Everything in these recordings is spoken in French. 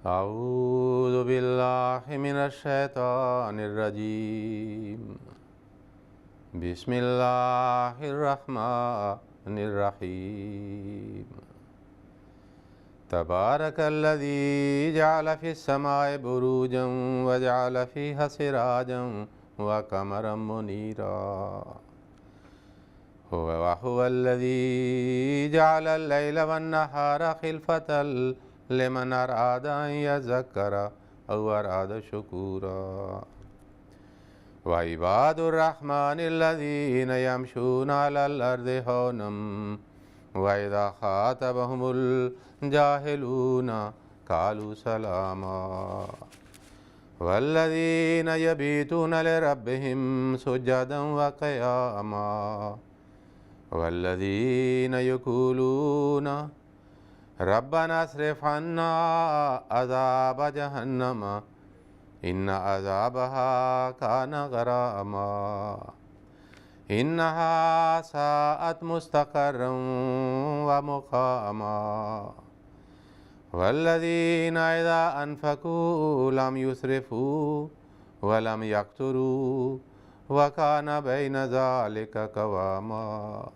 أعوذ بالله من الشيطان الرجيم بسم الله الرحمن الرحيم تبارك الذي جعل في السماء بروجا وجعل فيها سراجا وقمرا منيرا وهو الذي جعل الليل والنهار خلفة لمن أراد أن يذكر أو أراد شكورا وعباد الرحمن الذين يمشون على الأرض هونا وإذا خاطبهم الجاهلون قالوا سلاما والذين يبيتون لربهم سجدا وقياما والذين يقولون ربنا اصرف عنا عذاب جهنم إن عذابها كان غراما إنها ساءت مستقرا ومقاما والذين إذا أنفقوا لم يسرفوا ولم يقتروا وكان بين ذلك قواما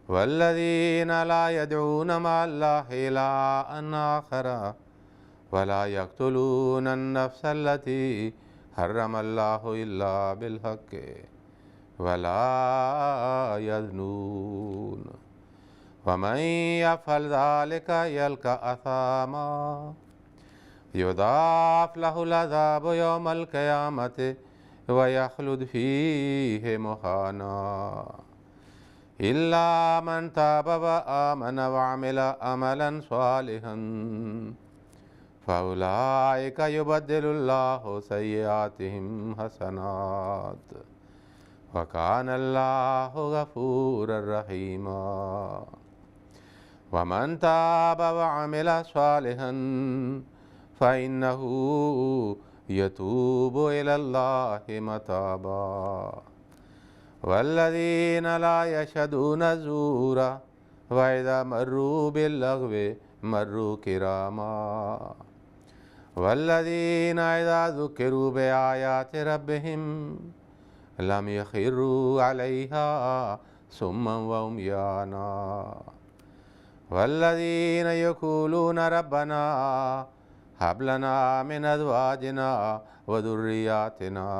والذين لا يدعون مع الله إلها آخر ولا يقتلون النفس التي حرم الله إلا بالحق ولا يزنون ومن يفعل ذلك يلقى أثاما يضاعف له العذاب يوم القيامة ويخلد فيه مهانا إلا من تاب وآمن وعمل عملا صالحا فأولئك يبدل الله سيئاتهم حسنات وكان الله غفورا رحيما ومن تاب وعمل صالحا فإنه يتوب إلى الله متابا والذين لا يشهدون الزور وإذا مروا باللغو مروا كراما والذين إذا ذكروا بآيات ربهم لم يخروا عليها صما وعميانا والذين يقولون ربنا هب لنا من أزواجنا وذرياتنا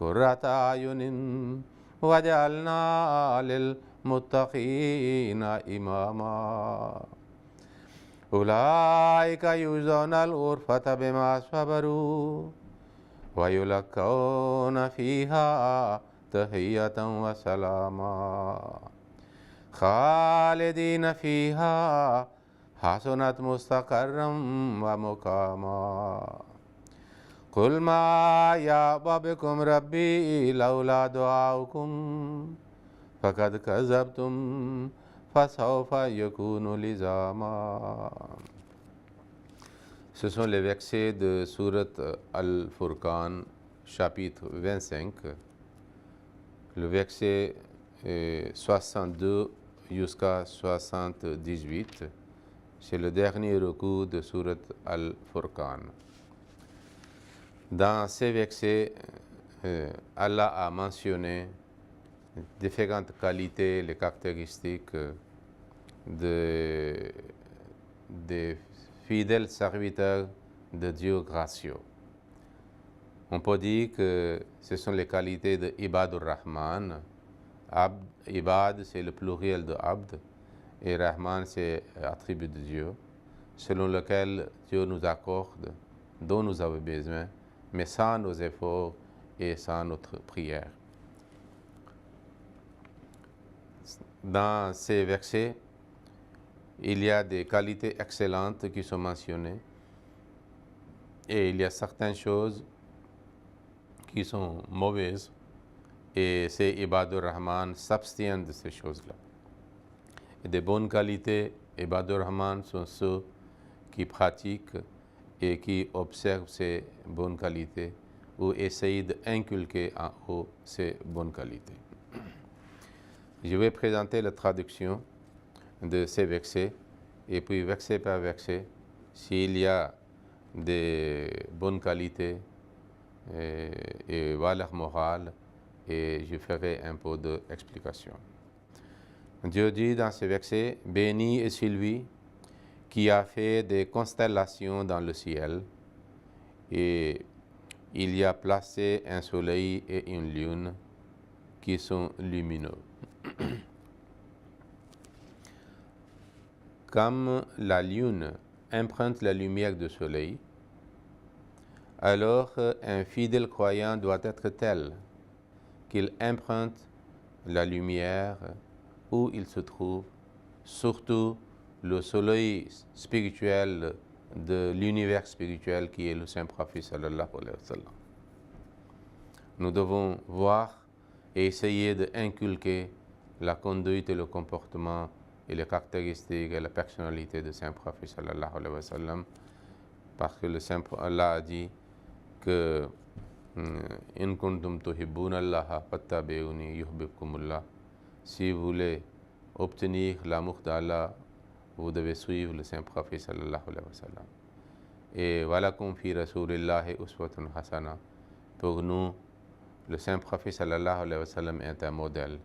قرة أعين وجعلنا للمتقين إماما أولئك يجزون الغرفة بما صبروا ويلقون فيها تحية وسلاما خالدين فيها حسنت مستقرا ومقاما قل ما يعبأ بكم ربي لولا دعاؤكم فقد كذبتم فسوف يكون لزاما. Ce sont les versets de Sourate Al-Furqan, chapitre 25, le verset 62 jusqu'à 78. C'est le dernier recours de Sourate Al-Furqan. Dans ces versets, Allah a mentionné différentes qualités, les caractéristiques des fidèles serviteurs de Dieu gracieux. On peut dire que ce sont les qualités de Ibadur Rahman. Ibad, c'est le pluriel de Abd, et Rahman, c'est l'attribut de Dieu, selon lequel Dieu nous accorde, dont nous avons besoin, mais sans nos efforts et sans notre prière. Dans ces versets, il y a des qualités excellentes qui sont mentionnées et il y a certaines choses qui sont mauvaises et ces Ibadur Rahman s'abstiennent de ces choses-là. Et des bonnes qualités, Ibadur Rahman sont ceux qui pratiquent et qui observent ces bonnes qualités ou essayent d'inculquer en eux ces bonnes qualités. Je vais présenter la traduction de ces versets et puis verset par verset, s'il y a des bonnes qualités et valeurs morales, et je ferai un peu d'explication. Dieu dit dans ce verset, « Béni est celui qui a fait des constellations dans le ciel, et il y a placé un soleil et une lune qui sont lumineux. » Comme la lune emprunte la lumière du soleil, alors un fidèle croyant doit être tel qu'il emprunte la lumière où il se trouve, surtout le soleil spirituel de l'univers spirituel qui est le Saint-Prophète sallallahu alayhi wa sallam. Nous devons voir et essayer d'inculquer la conduite et le comportement et les caractéristiques et la personnalité du Saint-Prophète sallallahu alayhi wa sallam, parce que le Saint-Allah a dit que in kuntum tuhibbuna allaha fattabi'uni yuhibbukumullah. Si vous voulez obtenir l'amour d'Allah, vous devez suivre le Saint-Prophète sallallahu alayhi wa sallam. Et walakum fi rasulillahi uswatun hasana. Pour nous, le Saint-Prophète sallallahu alayhi wa sallam est un modèle.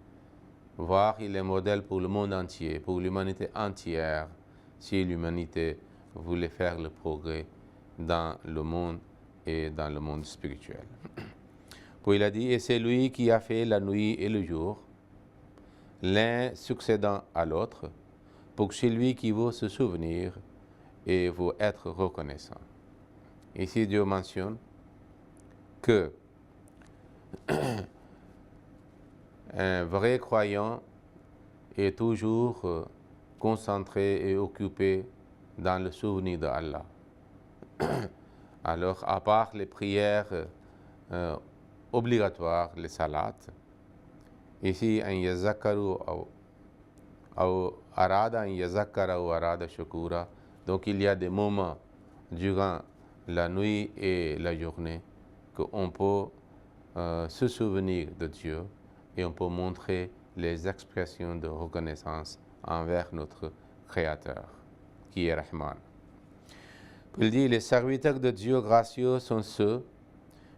Voire il est modèle pour le monde entier, pour l'humanité entière, si l'humanité voulait faire le progrès dans le monde et dans le monde spirituel. Puis il a dit, et c'est lui qui a fait la nuit et le jour, l'un succédant à l'autre, pour celui qui veut se souvenir et veut être reconnaissant. Ici, Dieu mentionne que un vrai croyant est toujours concentré et occupé dans le souvenir d'Allah. Alors, à part les prières obligatoires, les salats, ici, un yazakaru ou arada, un yazakara ou arada shukura. Donc, il y a des moments durant la nuit et la journée qu'on peut se souvenir de Dieu et on peut montrer les expressions de reconnaissance envers notre Créateur, qui est Rahman. Il dit, les serviteurs de Dieu gracieux sont ceux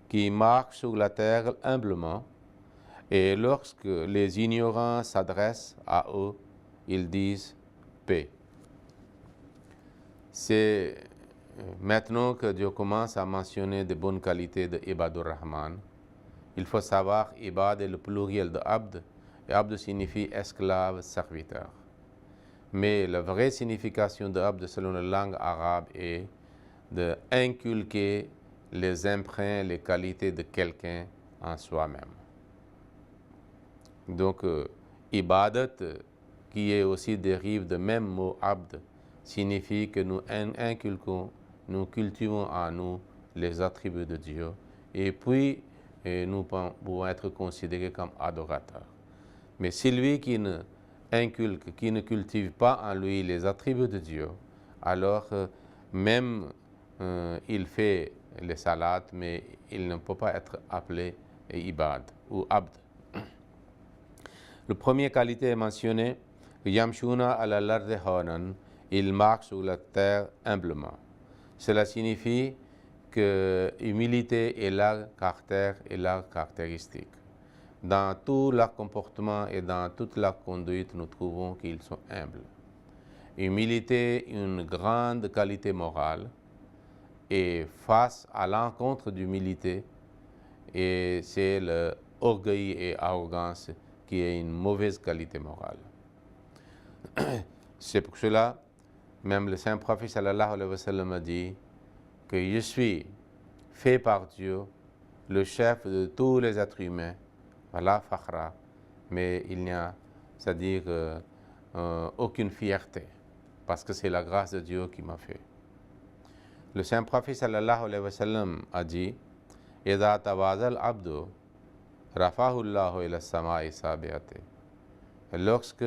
qui marchent sur la terre humblement, et lorsque les ignorants s'adressent à eux, ils disent paix. C'est maintenant que Dieu commence à mentionner de bonnes qualités de Ibadur Rahman. Il faut savoir, Ibad est le pluriel de Abd, et Abd signifie esclave, serviteur. Mais la vraie signification de Abd selon la langue arabe est de inculquer les emprunts, les qualités de quelqu'un en soi-même. Donc, Ibadat, qui est aussi dérive du même mot Abd, signifie que nous inculquons, nous cultivons en nous les attributs de Dieu, et puis nous pouvons être considérés comme adorateurs. Mais celui qui ne inculque, qui ne cultive pas en lui les attributs de Dieu, alors même il fait les salats, mais il ne peut pas être appelé ibad ou abd. La première qualité est mentionnée, Yamshuna ala lardi hanan, il marche sur la terre humblement. Cela signifie que l'humilité est leur caractère et leur caractéristique. Dans tout leur comportement et dans toute leur conduite, nous trouvons qu'ils sont humbles. Humilité, une grande qualité morale, et face à l'encontre d'humilité, et c'est l'orgueil et arrogance qui est une mauvaise qualité morale. C'est pour cela, même le Saint-Prophète sallallahu alayhi wa sallam a dit que je suis fait par Dieu le chef de tous les êtres humains, voilà fakhra, mais il n'y a, c'est-à-dire aucune fierté, parce que c'est la grâce de Dieu qui m'a fait. Le Saint-Prophète sallallahu alayhi wa sallam a dit, إِذَا تَوَاضَ الْعَبْدُ رَفَعَهُ اللَّهُ إِلَى السَّمَاءِ سَابِعَةٍ. Lorsque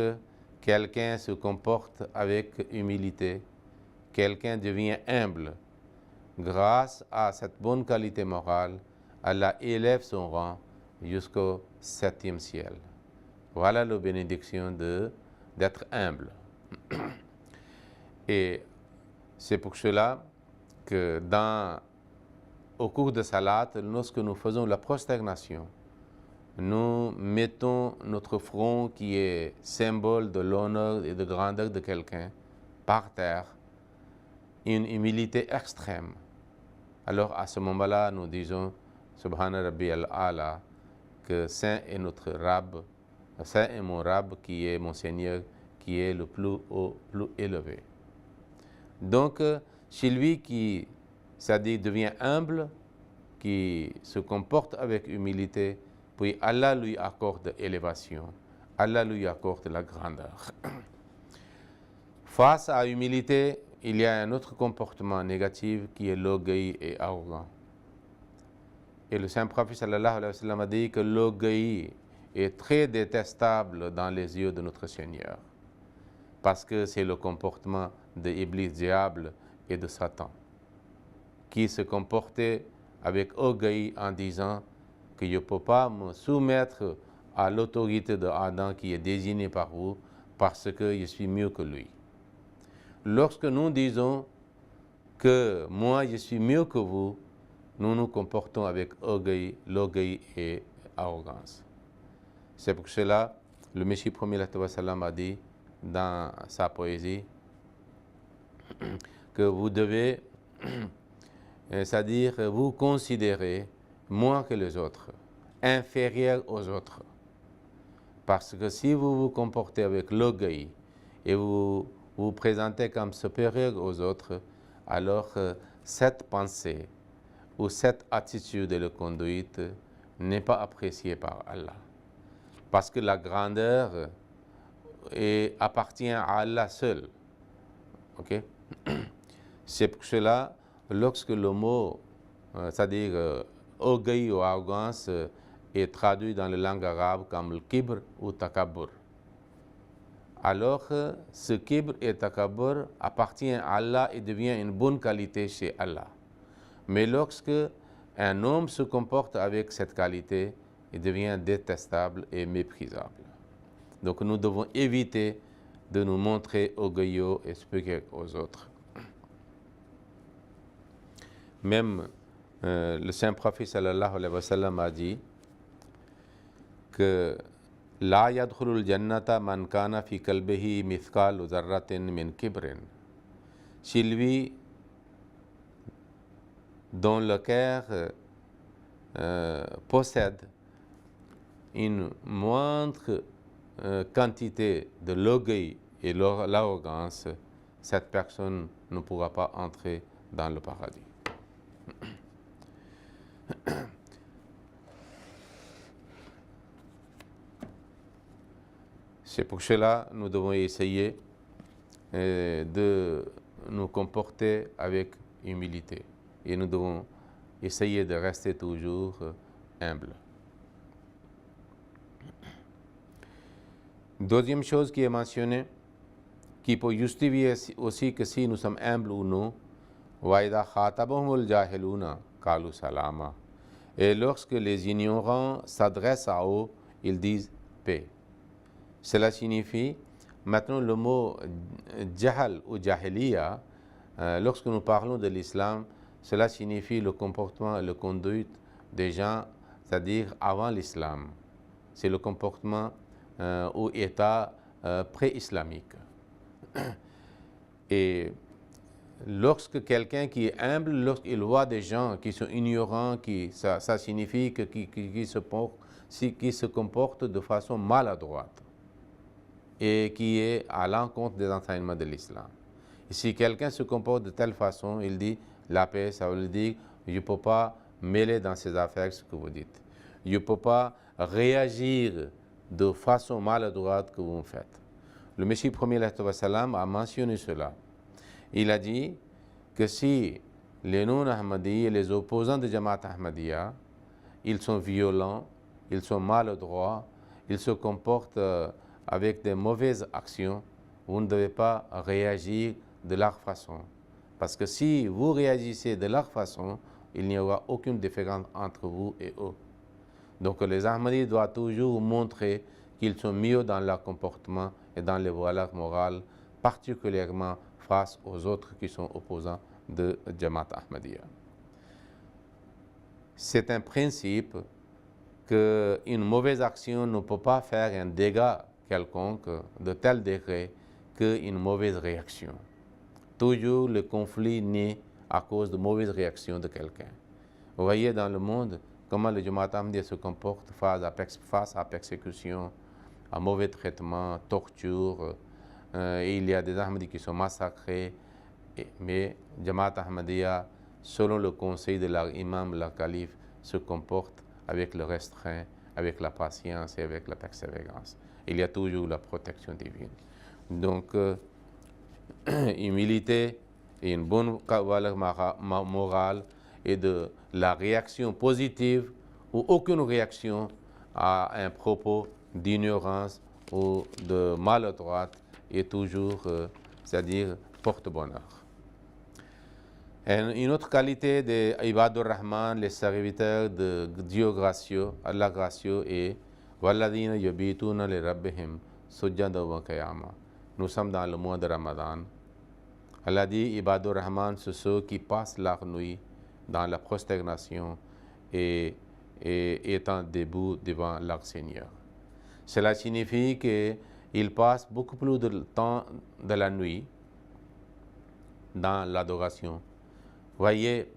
quelqu'un se comporte avec humilité, quelqu'un devient humble, grâce à cette bonne qualité morale, Allah élève son rang jusqu'au 7e ciel. Voilà la bénédiction d'être humble. Et C'est pour cela que au cours de Salat, lorsque nous faisons la prosternation, nous mettons notre front qui est symbole de l'honneur et de grandeur de quelqu'un par terre, une humilité extrême. Alors à ce moment-là, nous disons Subhana Rabbi al-Ala, que Saint est notre Rab, Saint est mon Rab qui est mon Seigneur, qui est le plus haut, plus élevé. Donc, chez lui qui, c'est-à-dire devient humble, qui se comporte avec humilité, puis Allah lui accorde élévation, Allah lui accorde la grandeur. Face à l'humilité, il y a un autre comportement négatif qui est l'orgueil et arrogant. Et le Saint-Prophète sallallahu alayhi wa sallam a dit que l'orgueil est très détestable dans les yeux de notre Seigneur, parce que c'est le comportement de Iblis, diable et de Satan, qui se comportait avec orgueil en disant que je ne peux pas me soumettre à l'autorité de Adam qui est désignée par vous parce que je suis mieux que lui. Lorsque nous disons que moi je suis mieux que vous, nous nous comportons avec orgueil, l'orgueil et arrogance. C'est pour cela le Messie premier a dit dans sa poésie que vous devez, c'est-à-dire vous considérer moins que les autres, inférieur aux autres. Parce que si vous vous comportez avec l'orgueil et vous vous présentez comme supérieur aux autres, alors cette pensée ou cette attitude de conduite n'est pas appréciée par Allah. Parce que la grandeur appartient à Allah seul. Okay? C'est pour cela, lorsque le mot, c'est-à-dire orgueil ou arrogance, est traduit dans la langue arabe comme le kibr ou takabbur, alors ce kibr et takabbur appartient à Allah et devient une bonne qualité chez Allah. Mais lorsque un homme se comporte avec cette qualité, il devient détestable et méprisable. Donc nous devons éviter de nous montrer orgueilleux et supérieurs aux autres. Même le Saint-Prophète sallallahu alayhi wa sallam a dit que La yadkhulul jannata man kana fi qalbihi mithqalu dharratin min kibrin. Chez lui, dont le cœur possède une moindre quantité de l'orgueil et l'arrogance, cette personne ne pourra pas entrer dans le paradis. C'est pour cela que nous devons essayer de nous comporter avec humilité et nous devons essayer de rester toujours humbles. Deuxième chose qui est mentionnée, qui peut justifier aussi que si nous sommes humbles ou non, وَإِذَا خَاطَبَهُمُ الْجَاهِلُونَ قَالُوا سَلَامًا. Et lorsque les ignorants s'adressent à eux, ils disent paix. Cela signifie, maintenant le mot jahal ou jahiliya, lorsque nous parlons de l'islam, cela signifie le comportement et la conduite des gens, c'est-à-dire avant l'islam. C'est le comportement ou état pré-islamique. Et lorsque quelqu'un qui est humble, lorsqu'il voit des gens qui sont ignorants, ça signifie qu'ils se comportent de façon maladroite et qui est à l'encontre des enseignements de l'islam. Si quelqu'un se comporte de telle façon, il dit la paix, ça veut dire je ne peux pas mêler dans ces affaires ce que vous dites. Je ne peux pas réagir de façon maladroite que vous me faites. Le Messie premier a mentionné cela. Il a dit que si les non-Ahmadis et les opposants de Jamaat Ahmadiyya, ils sont violents, ils sont maladroits, ils se comportent avec de mauvaises actions, vous ne devez pas réagir de leur façon. Parce que si vous réagissez de leur façon, il n'y aura aucune différence entre vous et eux. Donc les Ahmadis doivent toujours montrer qu'ils sont mieux dans leur comportement et dans les valeurs morales, particulièrement face aux autres qui sont opposants de Jamaat Ahmadiyya. C'est un principe qu'une mauvaise action ne peut pas faire un dégât quelconque de tel degré qu'une mauvaise réaction. Toujours le conflit naît à cause de mauvaises réactions de quelqu'un. Vous voyez dans le monde comment le Jamaat Ahmadiyya se comporte face à persécution, à mauvais traitement, torture. Il y a des Ahmadis qui sont massacrés, mais Jamaat Ahmadiyya, selon le conseil de leur imam, leur calife, se comporte avec le restreint, avec la patience et avec la persévérance. Il y a toujours la protection divine. Donc, humilité et une bonne valeur morale et de la réaction positive ou aucune réaction à un propos d'ignorance ou de maladroite est toujours, c'est-à-dire, porte-bonheur. Une autre qualité des Ibadur Rahman, les serviteurs de Dieu gracieux, Allah gracieux, est Walladina yabituna li rabbihim sujjada wa qiyama. Nous sommes dans le mois de Ramadan. Allah dit Ibadur Rahman, c'est ceux qui passent leur nuit dans la prosternation et étant debout devant leur Seigneur. Cela signifie qu'ils passent beaucoup plus de temps de la nuit dans l'adoration. Voyez,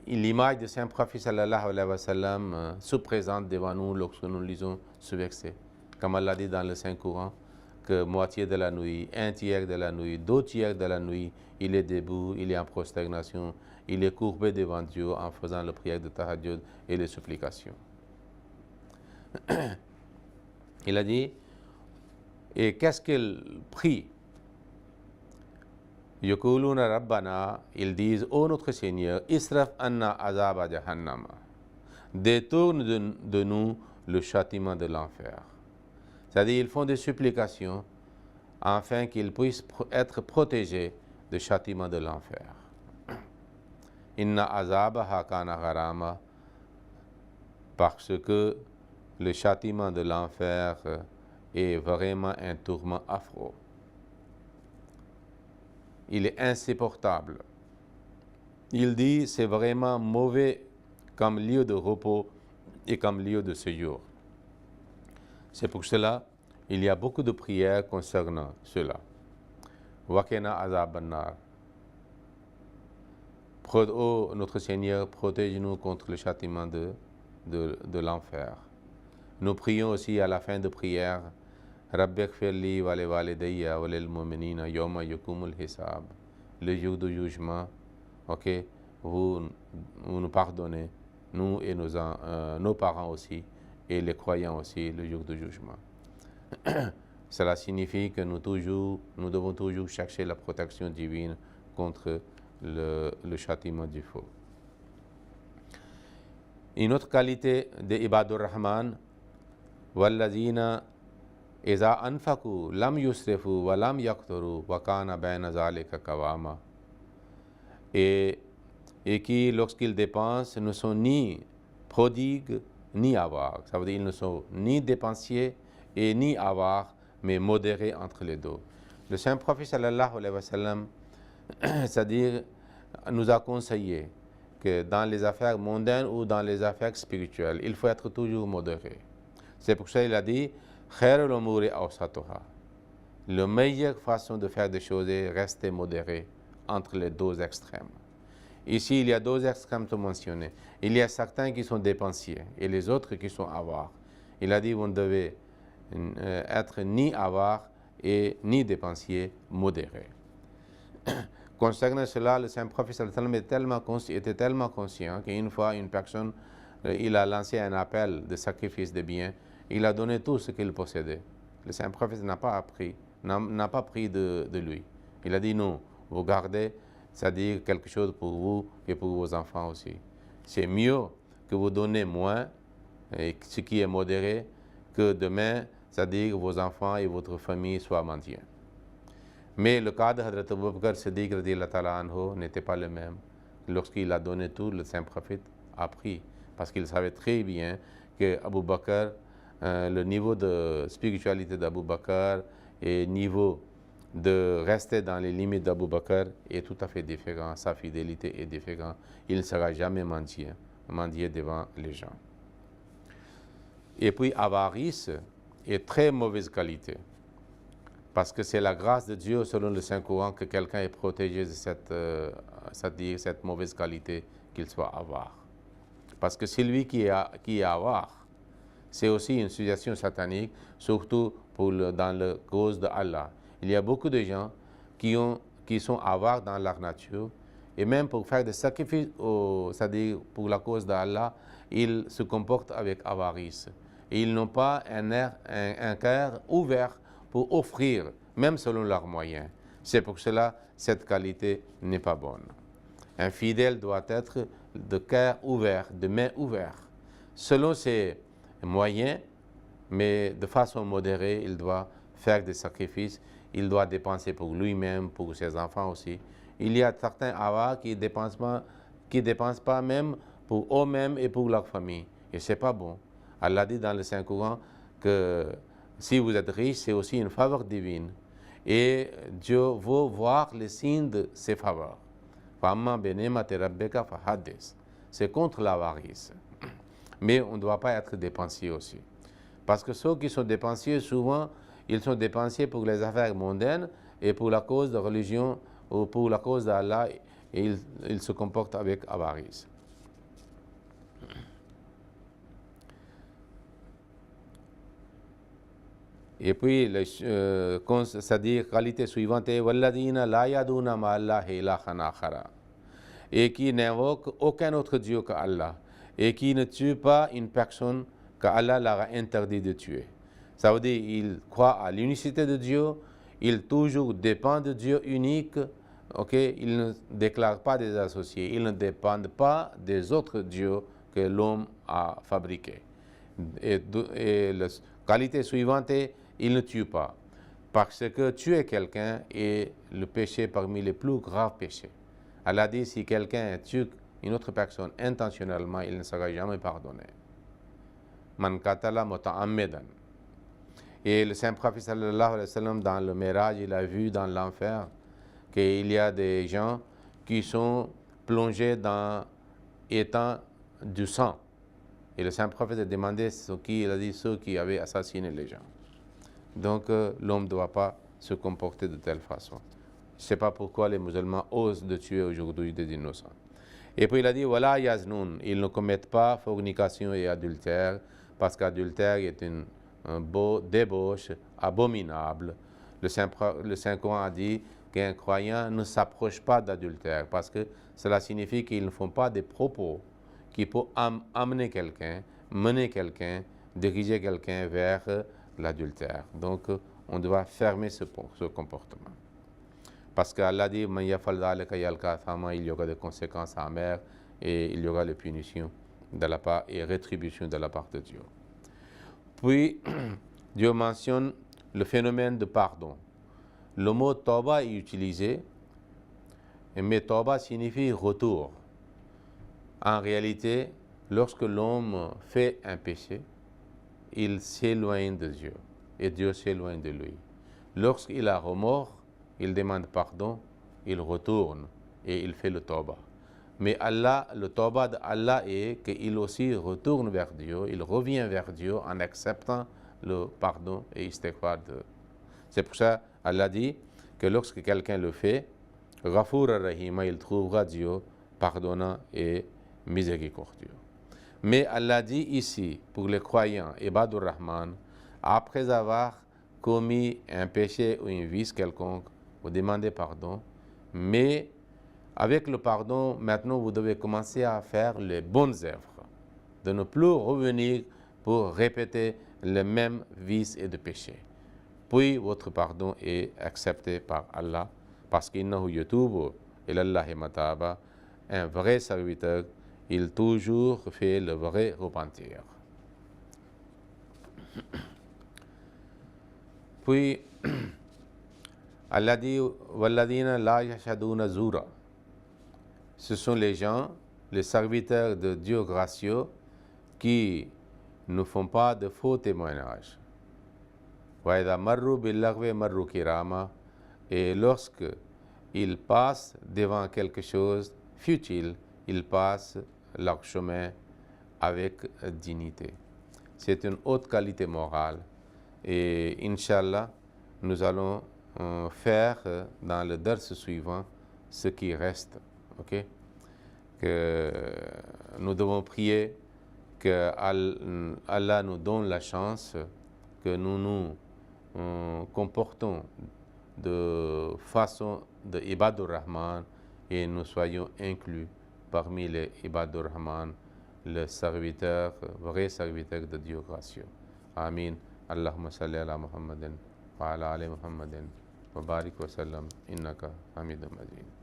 l'image de Saint-Prophète sallallahu alayhi wa sallam se présente devant nous lorsque nous lisons ce verset. Comme Allah dit dans le Saint-Coran, que moitié de la nuit, un tiers de la nuit, 2 tiers de la nuit, il est debout, il est en prosternation, il est courbé devant Dieu en faisant la prière de Tahajjud et les supplications. Il a dit, et qu'est-ce qu'il prie? Yaquluna Rabbana, ils disent, ô notre Seigneur, Israf anna azaba jahannama, détourne de nous le châtiment de l'enfer. C'est-à-dire, ils font des supplications afin qu'ils puissent être protégés du châtiment de l'enfer. Inna azabaha kana gharama, parce que le châtiment de l'enfer est vraiment un tourment affreux. Il est insupportable. Il dit c'est vraiment mauvais comme lieu de repos et comme lieu de séjour. C'est pour cela il y a beaucoup de prières concernant cela. Wakena azab an-nar. Oh notre Seigneur, protège-nous contre le châtiment de l'enfer. Nous prions aussi à la fin de prière Rabbi ighfirli wa li walidayya wa lil mu'minina yawma yakumul hisab. Le jour du jugement, ok, vous nous pardonnez, nous et nos parents aussi, et les croyants aussi, le jour du jugement. Cela signifie que nous devons toujours chercher la protection divine contre le châtiment du feu. Une autre qualité de Ibadur Rahman, Walladina Iza anfaku lam yusrifu wa lam yaqturu wa kana bayna zalika qawama. Et qui, lorsqu'ils dépensent, ne sont ni prodigues ni avares. Ça veut dire qu'ils ne sont ni dépensiers et ni avares, mais modérés entre les deux. Le Saint-Prophète sallallahu alayhi wa sallam, c'est-à-dire, nous a conseillé que dans les affaires mondaines ou dans les affaires spirituelles, il faut être toujours modéré. C'est pour ça qu'il a dit Khairul umuri awsatuha. La meilleure façon de faire des choses est rester modéré entre les deux extrêmes. Ici, il y a 2 extrêmes à mentionner. Il y a certains qui sont dépensiers et les autres qui sont avares. Il a dit vous ne devez être ni avare et ni dépensier, modéré. Concernant cela, le Saint-Prophète était tellement conscient qu'une fois, une personne, il a lancé un appel de sacrifice de biens. Il a donné tout ce qu'il possédait. Le Saint-Prophète n'a pas pris de lui. Il a dit non, vous gardez, c'est-à-dire quelque chose pour vous et pour vos enfants aussi. C'est mieux que vous donnez moins, et ce qui est modéré, que demain, c'est-à-dire que vos enfants et votre famille soient mendiants. Mais le cas de Hadrat Abu Bakr Siddiq n'était pas le même. Lorsqu'il a donné tout, le Saint-Prophète a pris, parce qu'il savait très bien que Abu Bakr, le niveau de spiritualité d'Abu Bakr et le niveau de rester dans les limites d'Abou Bakr est tout à fait différent, sa fidélité est différente. Il ne sera jamais mendier devant les gens. Et puis, avarice est très mauvaise qualité. Parce que c'est la grâce de Dieu, selon le Saint-Coran, que quelqu'un est protégé de cette mauvaise qualité, qu'il soit avare. Parce que celui qui est avare, c'est aussi une situation satanique, surtout dans la cause d'Allah. Il y a beaucoup de gens qui sont avares dans leur nature, et même pour faire des sacrifices, c'est-à-dire pour la cause d'Allah, ils se comportent avec avarice. Et ils n'ont pas un cœur ouvert pour offrir, même selon leurs moyens. C'est pour cela que cette qualité n'est pas bonne. Un fidèle doit être de cœur ouvert, de main ouverte. Selon ses moyens, mais de façon modérée, il doit faire des sacrifices, il doit dépenser pour lui-même, pour ses enfants aussi. Il y a certains avares qui ne dépensent pas même pour eux-mêmes et pour leur famille. Et ce n'est pas bon. Allah dit dans le Saint-Coran que si vous êtes riche, c'est aussi une faveur divine. Et Dieu veut voir les signes de ses faveurs. C'est contre l'avarice. Mais on ne doit pas être dépensier aussi. Parce que ceux qui sont dépensiers, souvent, ils sont dépensiers pour les affaires mondaines et pour la cause de religion ou pour la cause d'Allah, et ils se comportent avec avarice. Et puis, c'est-à-dire, qualité suivante est Walladina la yaduna ma Allah ilahan akhara, et qui n'invoque aucun autre Dieu qu'Allah, et qui ne tue pas une personne qu'Allah leur a interdit de tuer. Ça veut dire qu'il croit à l'unicité de Dieu, il toujours dépend de Dieu unique, il ne déclare pas des associés, il ne dépend pas des autres dieux que l'homme a fabriqués. Et la qualité suivante est il ne tue pas, parce que tuer quelqu'un est le péché parmi les plus graves péchés. Allah dit si quelqu'un tue une autre personne intentionnellement, il ne sera jamais pardonné. Man qatala muta'ammidan. Et le Saint-Prophète sallallahu alayhi wa sallam, dans le Miraj, il a vu dans l'enfer qu'il y a des gens qui sont plongés dans étant du sang. Et le Saint-Prophète a demandé il a dit ceux qui avaient assassiné les gens. Donc l'homme ne doit pas se comporter de telle façon. Je ne sais pas pourquoi les musulmans osent de tuer aujourd'hui des innocents. Et puis il a dit, voilà yaznoun, ils ne commettent pas fornication et adultère, parce qu'adultère est une débauche abominable. Le Saint-Coran a dit qu'un croyant ne s'approche pas d'adultère, parce que cela signifie qu'ils ne font pas des propos qui peuvent amener quelqu'un, mener quelqu'un, diriger quelqu'un vers l'adultère. Donc, on doit fermer ce comportement. Parce qu'Allah dit, il y aura des conséquences amères et il y aura des punitions de la part et rétributions de la part de Dieu. Puis, Dieu mentionne le phénomène de pardon. Le mot tauba est utilisé, mais tauba signifie retour. En réalité, lorsque l'homme fait un péché, il s'éloigne de Dieu et Dieu s'éloigne de lui. Lorsqu'il a remords, il demande pardon, il retourne et il fait le tauba. Mais Allah, le tauba d'Allah est qu'il aussi retourne vers Dieu, il revient vers Dieu en acceptant le pardon et istighfar. C'est pour ça Allah dit que lorsque quelqu'un le fait, Ghafour ar-Rahima, il trouvera Dieu pardonnant et miséricordieux. Mais Allah dit ici, pour les croyants, Ibadur Rahman, après avoir commis un péché ou une vice quelconque, vous demandez pardon, mais avec le pardon, maintenant vous devez commencer à faire les bonnes œuvres, de ne plus revenir pour répéter les mêmes vices et de péchés. Puis votre pardon est accepté par Allah, parce qu'innahu yatubu ilallahi mataba, un vrai serviteur, il toujours fait le vrai repentir. Puis, Allah dit, Walladina la yashaduna zura. Ce sont les gens, les serviteurs de Dieu gracieux, qui ne font pas de faux témoignages. Wa idha marru bil-laghwi marru kirama. Et lorsque il passe devant quelque chose futile, il passe leur chemin avec dignité. C'est une haute qualité morale. Et Inch'Allah, nous allons faire dans le dars suivant ce qui reste. Ok? Que nous devons prier que Allah nous donne la chance, que nous nous comportons de façon de Ibadur Rahman et nous soyons inclus parmi les Ibadur Rahman, le serviteur, vrai serviteur de Dieu gracieux. Amin. Allahumma salli ala Muhammadin wa ala ali Muhammadin wa barik wa sallam innaka hamidun majid.